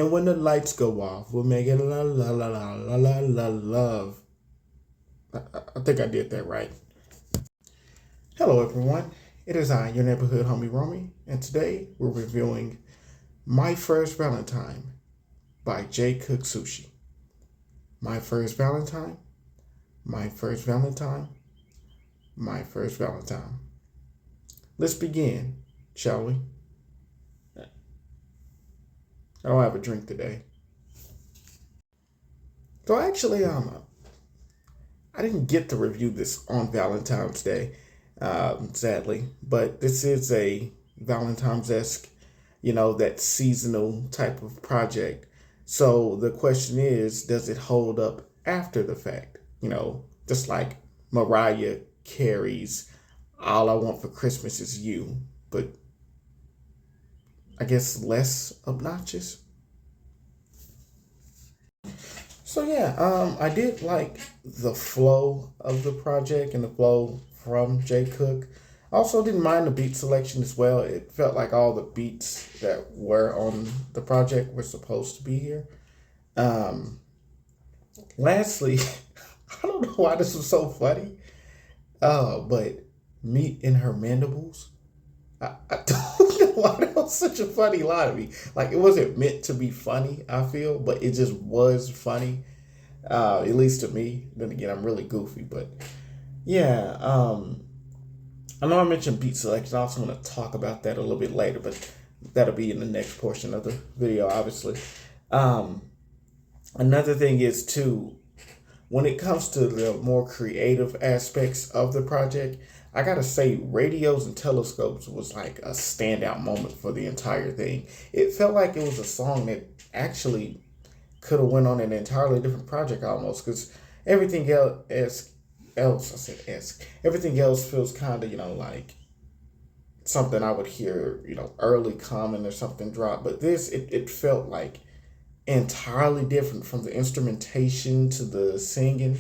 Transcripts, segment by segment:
And when the lights go off, we'll make it la la la la la la la love. I think I did that right. Hello everyone, it is I, your neighborhood homie Romy, and today we're reviewing My First Valentine by J. Cook Sushi. My First Valentine, My First Valentine, My First Valentine. Let's begin, shall we? I don't have a drink today. So actually, I didn't get to review this on Valentine's Day, sadly, but this is a Valentine's-esque, that seasonal type of project. So the question is, does it hold up after the fact? Just like Mariah Carey's All I Want for Christmas Is You, but I guess less obnoxious. So yeah, I did like the flow of the project and the flow from J. Cook. I also didn't mind the beat selection as well. It felt like all the beats that were on the project were supposed to be here. Lastly, I don't know why this was so funny, but meat in her mandibles. I don't know why that was such a funny line to me. Like, it wasn't meant to be funny, I feel, but it just was funny, at least to me. Then again, I'm really goofy, but yeah. I know I mentioned beat selection. I also want to talk about that a little bit later, but that'll be in the next portion of the video, obviously. Another thing is, too, when it comes to the more creative aspects of the project, I gotta say, Radios and Telescopes was like a standout moment for the entire thing. It felt like it was a song that actually could have went on an entirely different project almost, because everything everything else feels kind of, like something I would hear, early Common or something drop. But this, it felt like entirely different, from the instrumentation to the singing.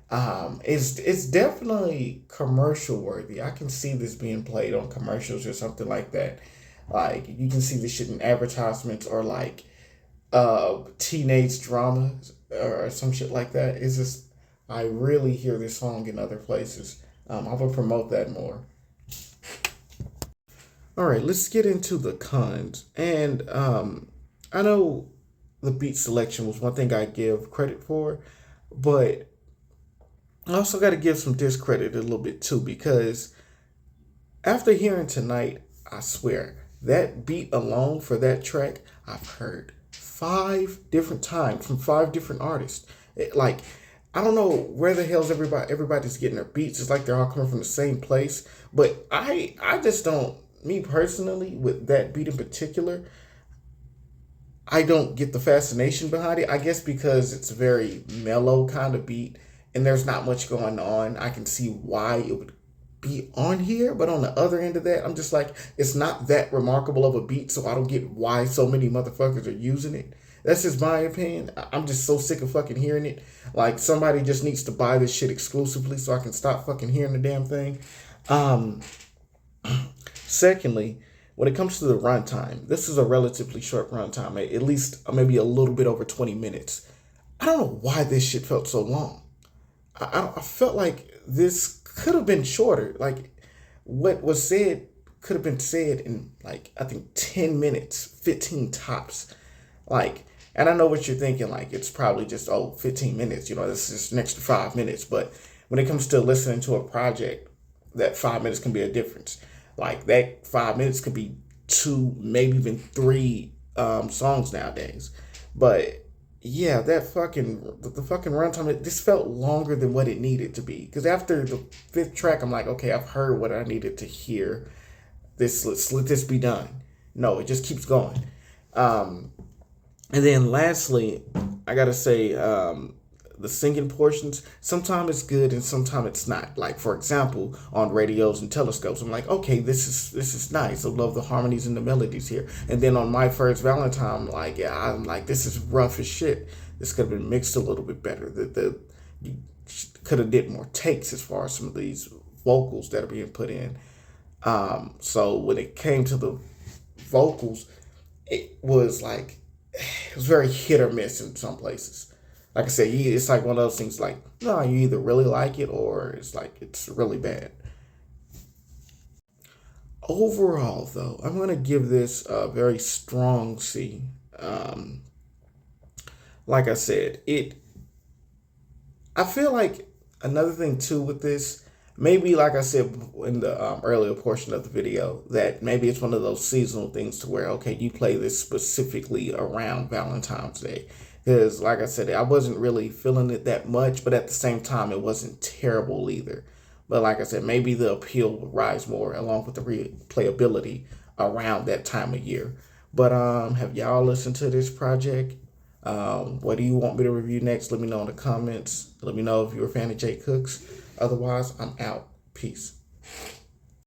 It's definitely commercial worthy. I can see this being played on commercials or something like that. Like, you can see this shit in advertisements or like teenage drama or some shit like that. It's just, I really hear this song in other places. I will promote that more. All right, let's get into the cons. And I know the beat selection was one thing I give credit for, but I also got to give some discredit a little bit too, because after hearing Tonight, I swear, that beat alone for that track, I've heard 5 different times from 5 different artists. Like, I don't know where the hell's everybody's getting their beats. It's like they're all coming from the same place. But I just don't, me personally, with that beat in particular, I don't get the fascination behind it. I guess because it's a very mellow kind of beat and there's not much going on. I can see why it would be on here, but on the other end of that, I'm just like, it's not that remarkable of a beat, so I don't get why so many motherfuckers are using it. That's just my opinion. I'm just so sick of fucking hearing it. Like, somebody just needs to buy this shit exclusively so I can stop fucking hearing the damn thing. Secondly, when it comes to the runtime, this is a relatively short runtime, at least maybe a little bit over 20 minutes. I don't know why this shit felt so long. I felt like this could have been shorter. Like, what was said could have been said in, like, I think 10 minutes, 15 tops. Like, and I know what you're thinking, like, it's probably just, 15 minutes, this is an extra 5 minutes. But when it comes to listening to a project, that 5 minutes can be a difference. Like, that 5 minutes could be 2, maybe even 3 songs nowadays. But yeah, the fucking runtime, this felt longer than what it needed to be. Because after the 5th track, I'm like, okay, I've heard what I needed to hear. Let's let this be done. No, it just keeps going. And then lastly, I gotta say, the singing portions, sometimes it's good and sometimes it's not. Like, for example, on Radios and Telescopes, I'm like, okay, this is nice. I love the harmonies and the melodies here. And then on My First Valentine, I'm like, this is rough as shit. This could have been mixed a little bit better. You could have did more takes as far as some of these vocals that are being put in. So when it came to the vocals, it was like, it's very hit or miss in some places. Like I said, it's like one of those things like, no, you either really like it or it's like it's really bad. Overall, though, I'm going to give this a very strong C. Like I said, I feel like another thing too with this, maybe like I said in the earlier portion of the video, that maybe it's one of those seasonal things to where, okay, you play this specifically around Valentine's Day. Because like I said, I wasn't really feeling it that much, but at the same time, it wasn't terrible either. But like I said, maybe the appeal will rise more along with the replayability around that time of year. But have y'all listened to this project? What do you want me to review next? Let me know in the comments. Let me know if you're a fan of Jay Cooks. Otherwise, I'm out. Peace.